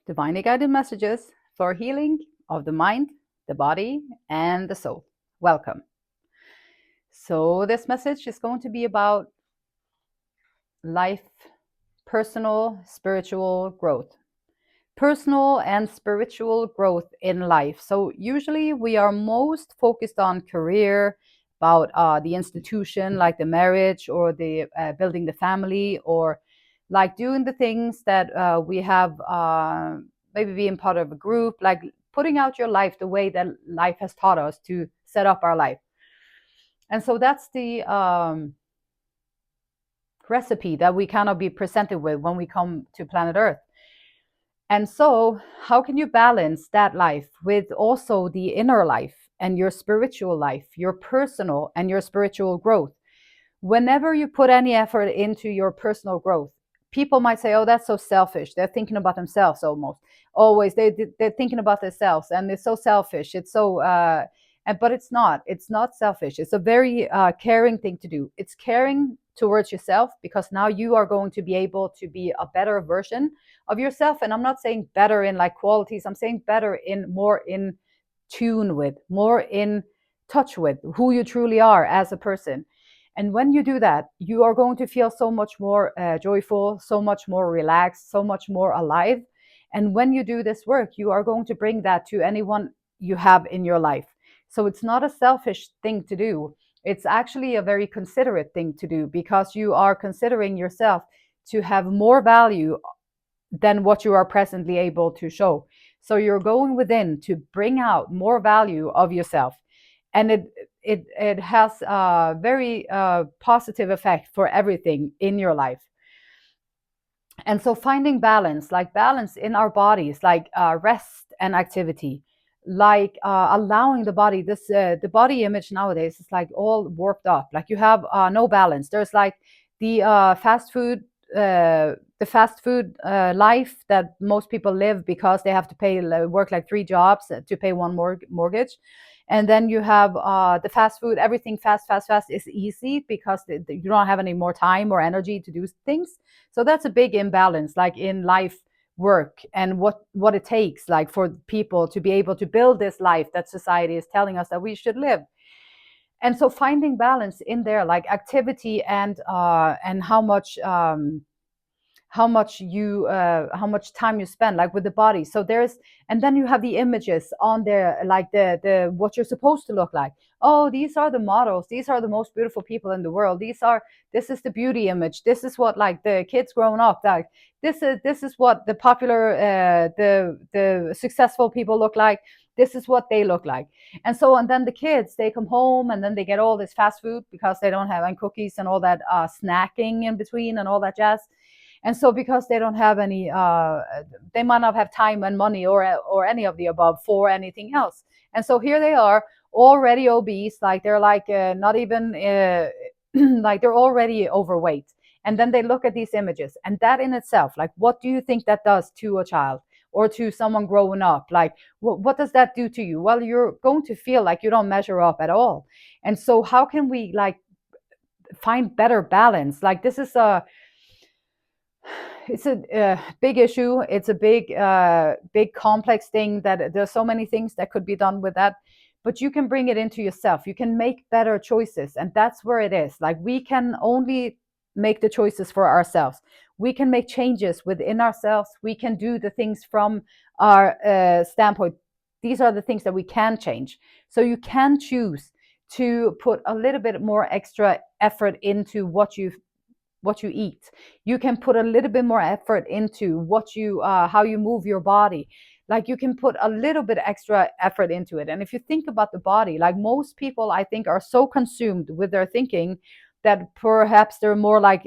divinely guided messages for healing of the mind, the body, and the soul. Welcome. So, this message is going to be about life, personal, spiritual growth. Personal and spiritual growth in life. So, usually we are most focused on career, about the institution, like the marriage or the building the family, or like doing the things that we have, maybe being part of a group, like putting out your life the way that life has taught us to set up our life. And so that's the recipe that we cannot be presented with when we come to planet Earth. And so, how can you balance that life with also the inner life and your spiritual life, your personal and your spiritual growth? Whenever you put any effort into your personal growth, people might say, oh, that's so selfish. They're thinking about themselves almost. Always, they're thinking about themselves, and it's so selfish. It's so, but it's not. It's not selfish. It's a very caring thing to do. It's caring towards yourself, because now you are going to be able to be a better version of yourself. And I'm not saying better in like qualities. I'm saying better in more in tune with, more in touch with who you truly are as a person. And when you do that, you are going to feel so much more joyful, so much more relaxed, so much more alive. And when you do this work, you are going to bring that to anyone you have in your life. So it's not a selfish thing to do. It's actually a very considerate thing to do, because you are considering yourself to have more value than what you are presently able to show. So you're going within to bring out more value of yourself. And it has a very positive effect for everything in your life. And so finding balance, like balance in our bodies, like rest and activity, like allowing the body, the body image nowadays is like all warped up. Like you have no balance. There's like the fast food life that most people live, because they have to pay work like 3 jobs to pay one mortgage. And then you have the fast food, everything fast is easy, because you don't have any more time or energy to do things. So that's a big imbalance, like in life, work, and what it takes, like for people to be able to build this life that society is telling us that we should live. And so finding balance in there, like activity and how much time you spend, like with the body. So there's, and then you have the images on there, like the what you're supposed to look like. Oh, these are the models, these are the most beautiful people in the world, this is the beauty image, this is what like the kids growing up, like this is what the popular the successful people look like, this is what they look like. And so, and then the kids, they come home and then they get all this fast food, because they don't have any cookies and all that snacking in between and all that jazz. And so, because they don't have any, they might not have time and money or any of the above for anything else. And so here they are, already obese, like they're like not even like they're already overweight. And then they look at these images, and that in itself, like, what do you think that does to a child or to someone growing up? Like, what does that do to you? Well, you're going to feel like you don't measure up at all. And so, how can we like find better balance? Like, this is it's a big issue. It's a big complex thing, that there's so many things that could be done with that. But you can bring it into yourself. You can make better choices, and that's where it is. Like, we can only make the choices for ourselves. We can make changes within ourselves. We can do the things from our standpoint. These are the things that we can change. So you can choose to put a little bit more extra effort into what you eat. You can put a little bit more effort into what you how you move your body. Like, you can put a little bit extra effort into it. And if you think about the body, like, most people, I think, are so consumed with their thinking that perhaps they're more like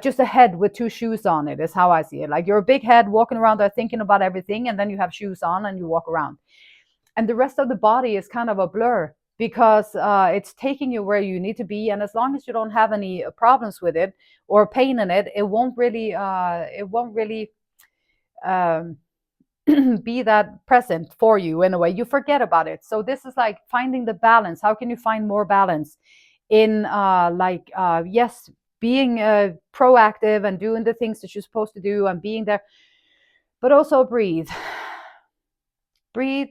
just a head with 2 shoes on it, is how I see it. Like, you're a big head walking around there thinking about everything, and then you have shoes on and you walk around, and the rest of the body is kind of a blur, because it's taking you where you need to be. And as long as you don't have any problems with it or pain in it, it won't really um, be that present for you. In a way, you forget about it. So this is like finding the balance. How can you find more balance in yes, being proactive and doing the things that you're supposed to do and being there, But also breathe. Breathe,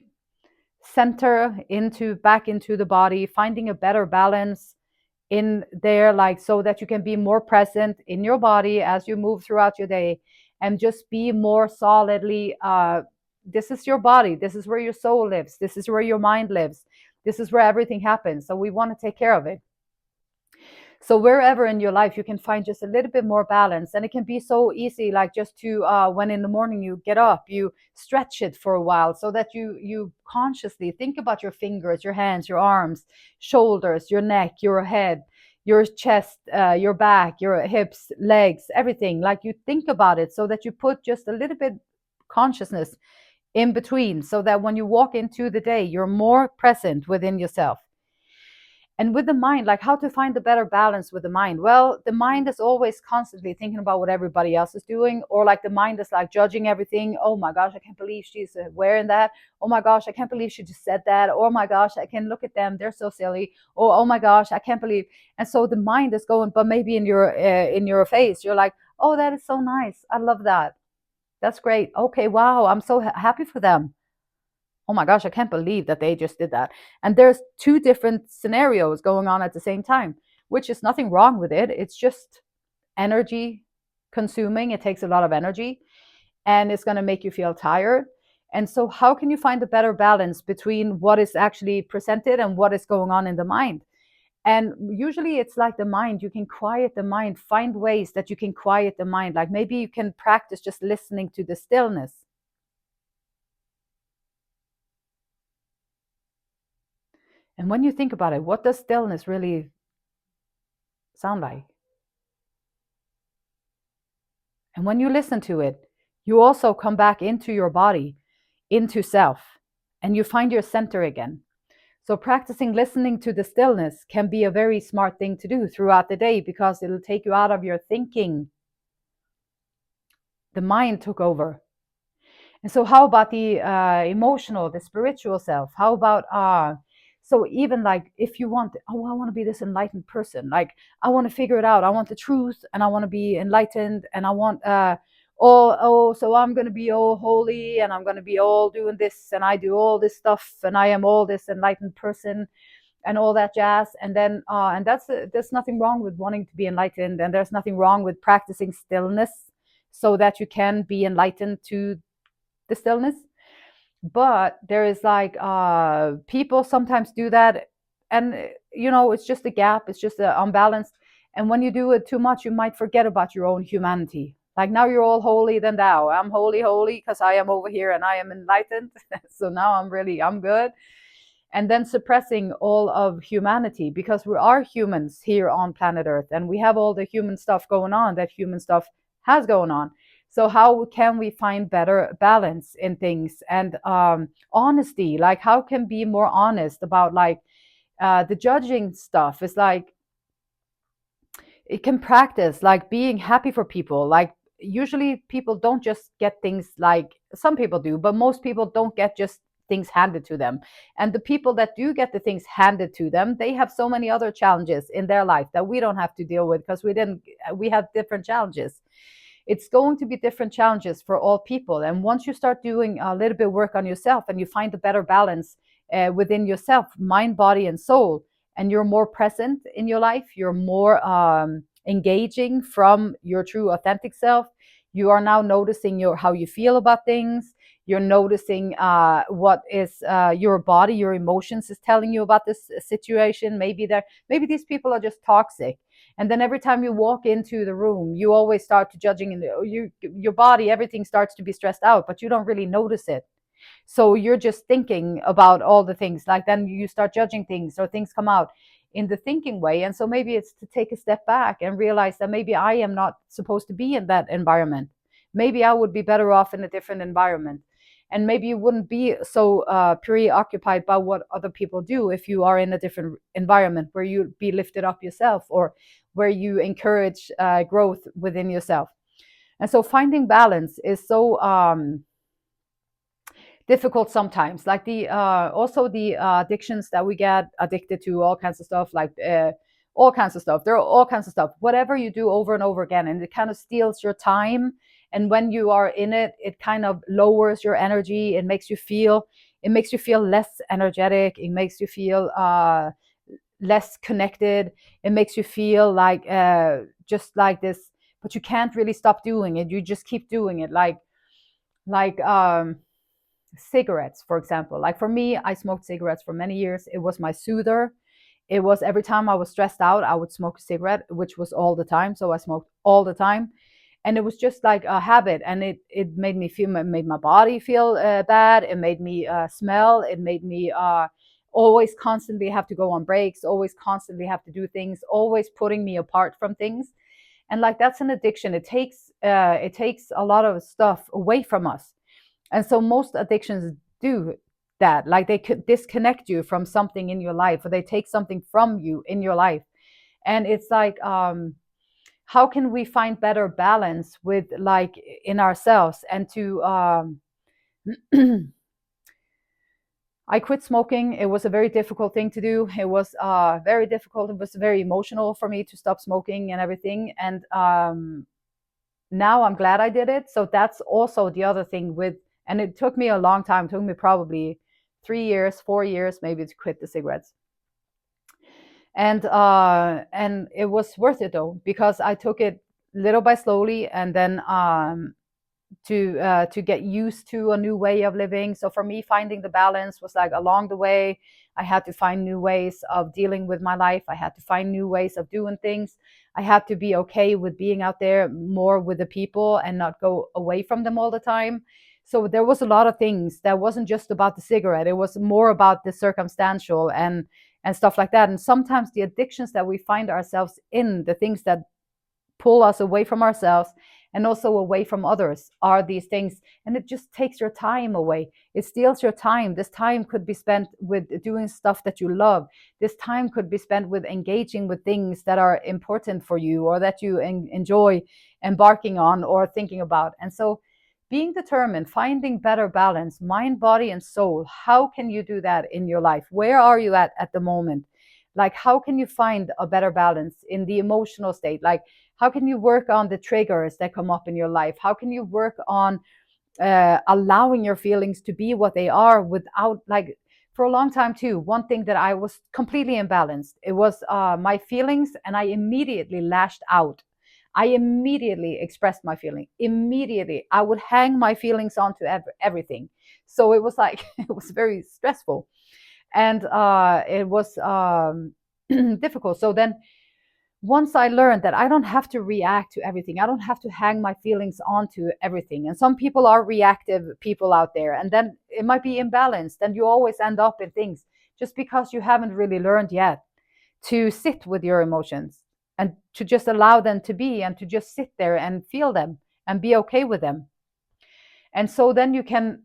center into back into the body, finding a better balance in there, like so that you can be more present in your body as you move throughout your day, and just be more solidly this is your body, this is where your soul lives, this is where your mind lives, this is where everything happens, so we want to take care of it. So wherever in your life you can find just a little bit more balance, and it can be so easy, like just to when in the morning you get up, you stretch it for a while, so that you consciously think about your fingers, your hands, your arms, shoulders, your neck, your head, your chest, your back, your hips, legs, everything. Like you think about it, so that you put just a little bit consciousness in between, so that when you walk into the day, you're more present within yourself. And with the mind, like how to find the better balance with the mind. Well, the mind is always constantly thinking about what everybody else is doing, or like the mind is like judging everything. Oh my gosh, I can't believe she's wearing that. Oh my gosh, I can't believe she just said that. Oh my gosh, I can look at them, they're so silly. Oh my gosh, I can't believe. And so the mind is going, but maybe in your face you're like, oh, that is so nice, I love that, that's great, okay, wow, I'm so happy for them. Oh my gosh, I can't believe that they just did that. And there's two different scenarios going on at the same time, which is nothing wrong with it. It's just energy consuming. It takes a lot of energy, and it's going to make you feel tired. And so, how can you find a better balance between what is actually presented and what is going on in the mind? And usually it's like the mind, you can quiet the mind, find ways that you can quiet the mind. Like maybe you can practice just listening to the stillness. And when you think about it, what does stillness really sound like? And when you listen to it, you also come back into your body, into self, and you find your center again. So, practicing listening to the stillness can be a very smart thing to do throughout the day, because it'll take you out of your thinking. The mind took over. And so, how about the emotional, the spiritual self? How about so even like if you want, oh, I want to be this enlightened person. Like I want to figure it out. I want the truth, and I want to be enlightened, and I want so I'm going to be all holy, and I'm going to be all doing this, and I do all this stuff, and I am all this enlightened person, and all that jazz. And then and there's nothing wrong with wanting to be enlightened, and there's nothing wrong with practicing stillness so that you can be enlightened to the stillness. But there is like people sometimes do that, and it's just a gap, it's just unbalanced. And when you do it too much, you might forget about your own humanity. Like now you're all holy than thou, I'm holy because I am over here and I am enlightened. So now I'm good. And then suppressing all of humanity, because we are humans here on planet Earth, and we have all the human stuff going on that human stuff has going on. So how can we find better balance in things, and honesty? Like how can be more honest about like the judging stuff is like it can practice like being happy for people. Like usually people don't just get things, like some people do, but most people don't get just things handed to them. And the people that do get the things handed to them, they have so many other challenges in their life that we don't have to deal with, because we have different challenges. It's going to be different challenges for all people. And once you start doing a little bit of work on yourself, and you find a better balance within yourself, mind, body, and soul, and you're more present in your life, you're more engaging from your true authentic self. You are now noticing how you feel about things. You're noticing what is your body, your emotions is telling you about this situation. Maybe these people are just toxic, and then every time you walk into the room, you always start to judging, and your body, everything starts to be stressed out, but you don't really notice it. So you're just thinking about all the things, like then you start judging things, or things come out in the thinking way. And so maybe it's to take a step back and realize that maybe I am not supposed to be in that environment. Maybe I would be better off in a different environment. And maybe you wouldn't be so preoccupied by what other people do if you are in a different environment where you be lifted up yourself, or where you encourage growth within yourself. And so finding balance is so difficult sometimes. Like the also the addictions that we get addicted to, all kinds of stuff, like all kinds of stuff. There are all kinds of stuff. Whatever you do over and over again, and it kind of steals your time, And when you are in it, it kind of lowers your energy. It makes you feel less energetic. It makes you feel less connected. It makes you feel like just like this, but you can't really stop doing it. You just keep doing it, like cigarettes, for example. Like for me, I smoked cigarettes for many years. It was my soother. It was every time I was stressed out, I would smoke a cigarette, which was all the time. So I smoked all the time. And it was just like a habit. And it made me feel, it made my body feel bad. It made me smell. It made me always constantly have to go on breaks, always constantly have to do things, always putting me apart from things. And like that's an addiction. It takes a lot of stuff away from us. And so most addictions do that. Like they could disconnect you from something in your life, or they take something from you in your life. And it's like, how can we find better balance with like in ourselves and to I quit smoking. It was a very difficult thing to do. It was very difficult. It was very emotional for me to stop smoking and everything. And now I'm glad I did it. So that's also the other thing with, and it took me a long time. It took me probably 3 years, 4 years, maybe, to quit the cigarettes. And it was worth it though, because I took it little by slowly, and then to get used to a new way of living. So for me, finding the balance was like along the way. I had to find new ways of dealing with my life. I had to find new ways of doing things. I had to be okay with being out there more with the people and not go away from them all the time. So there was a lot of things that wasn't just about the cigarette. It was more about the circumstantial and stuff like that. And sometimes the addictions that we find ourselves in, the things that pull us away from ourselves and also away from others, are these things. And it just takes your time away. It steals your time. This time could be spent with doing stuff that you love. This time could be spent with engaging with things that are important for you, or that you enjoy embarking on or thinking about. And so being determined, finding better balance, mind, body, and soul. How can you do that in your life? Where are you at the moment? Like, how can you find a better balance in the emotional state? Like, how can you work on the triggers that come up in your life? How can you work on allowing your feelings to be what they are without, like, for a long time too, one thing that I was completely imbalanced, it was my feelings, and I immediately lashed out. I immediately expressed my feeling. Immediately, I would hang my feelings onto everything. So it was like, it was very stressful, and it was difficult. So then once I learned that I don't have to react to everything, I don't have to hang my feelings onto everything. And some people are reactive people out there, and then it might be imbalanced, and you always end up in things just because you haven't really learned yet to sit with your emotions and to just allow them to be, and to just sit there and feel them and be okay with them. And so then you can,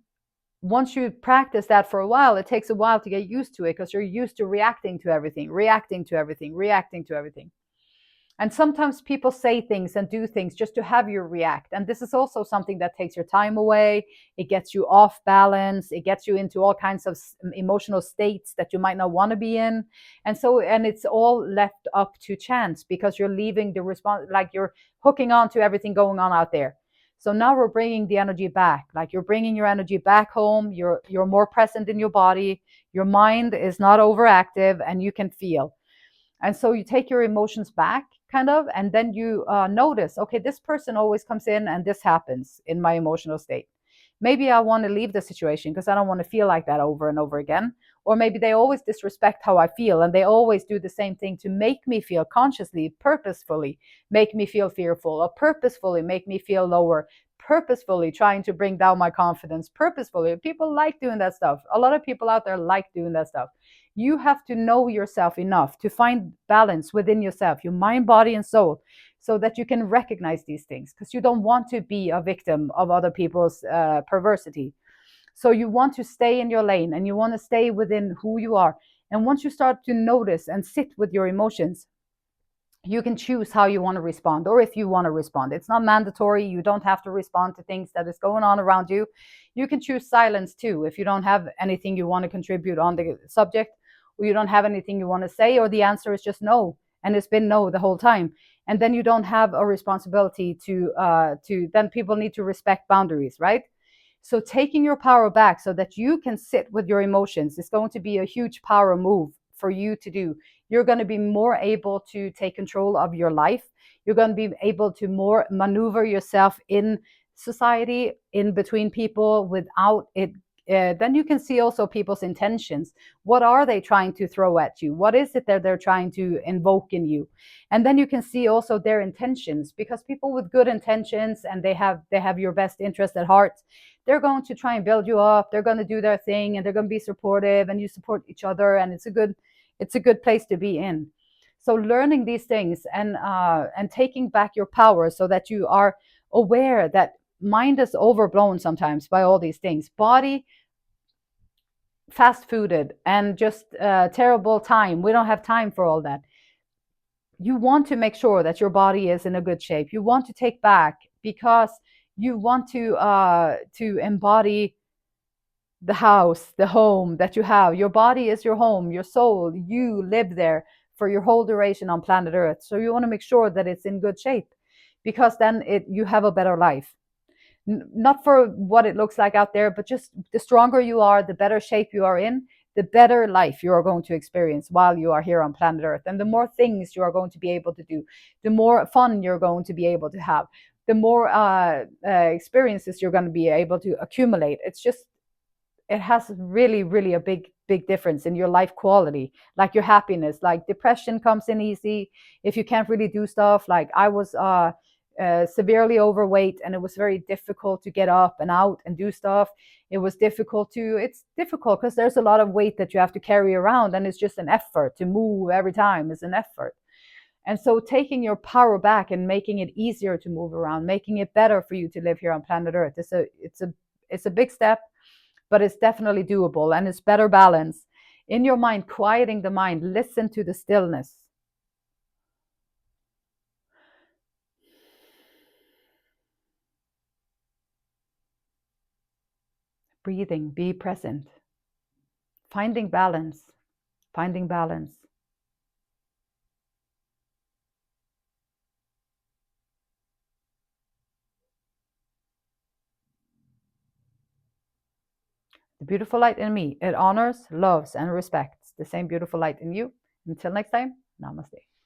once you practice that for a while, it takes a while to get used to it, because you're used to reacting to everything, reacting to everything, reacting to everything. And sometimes people say things and do things just to have you react. And this is also something that takes your time away. It gets you off balance. It gets you into all kinds of emotional states that you might not want to be in. And so, and it's all left up to chance, because you're leaving the response, like you're hooking on to everything going on out there. So now we're bringing the energy back. Like you're bringing your energy back home. You're more present in your body. Your mind is not overactive, and you can feel. And so you take your emotions back, kind of, and then you notice, okay, this person always comes in and this happens in my emotional state. Maybe I want to leave the situation because I don't want to feel like that over and over again. Or maybe they always disrespect how I feel, and they always do the same thing to make me feel, consciously, purposefully make me feel fearful, or purposefully make me feel lower, purposefully trying to bring down my confidence, purposefully. People like doing that stuff. A lot of people out there like doing that stuff. You have to know yourself enough to find balance within yourself, your mind, body, and soul, so that you can recognize these things, because you don't want to be a victim of other people's perversity. So you want to stay in your lane, and you want to stay within who you are. And once you start to notice and sit with your emotions, you can choose how you want to respond, or if you want to respond. It's not mandatory. You don't have to respond to things that is going on around you. You can choose silence too, if you don't have anything you want to contribute on the subject, or you don't have anything you want to say, or the answer is just no, and it's been no the whole time. and then you don't have a responsibility to then people need to respect boundaries, right? So taking your power back so that you can sit with your emotions is going to be a huge power move for you to do. You're going to be more able to take control of your life. You're going to be able to more maneuver yourself in society, in between people, without it. Then you can see also people's intentions. What are they trying to throw at you? What is it that they're trying to invoke in you? And then you can see also their intentions, because people with good intentions, and they have your best interest at heart, they're going to try and build you up. They're going to do their thing, and they're going to be supportive, and you support each other, and it's a good place to be in. So learning these things, and taking back your power so that you are aware that mind is overblown sometimes by all these things. Body fast fooded and just terrible time. We don't have time for all that. You want to make sure that your body is in a good shape. You want to take back, because you want to embody the house, the home that you have. Your body is your home, your soul. You live there for your whole duration on planet Earth. So you want to make sure that it's in good shape, because then you have a better life. Not for what it looks like out there, but just the stronger you are, the better shape you are in, the better life you are going to experience while you are here on planet Earth. And the more things you are going to be able to do, the more fun you're going to be able to have, the more experiences you're going to be able to accumulate. It has really, really a big difference in your life quality, like your happiness. Like depression comes in easy if you can't really do stuff. Like I was severely overweight, and it was very difficult to get up and out and do stuff. It's difficult because there's a lot of weight that you have to carry around, and it's just an effort to move every time is an effort. And so taking your power back and making it easier to move around, making it better for you to live here on planet Earth, it's a big step, but it's definitely doable, and it's better balance in your mind. Quieting the mind, listen to the stillness. Breathing, be present, finding balance, finding balance. The beautiful light in me, it honors, loves, and respects the same beautiful light in you. Until next time, namaste.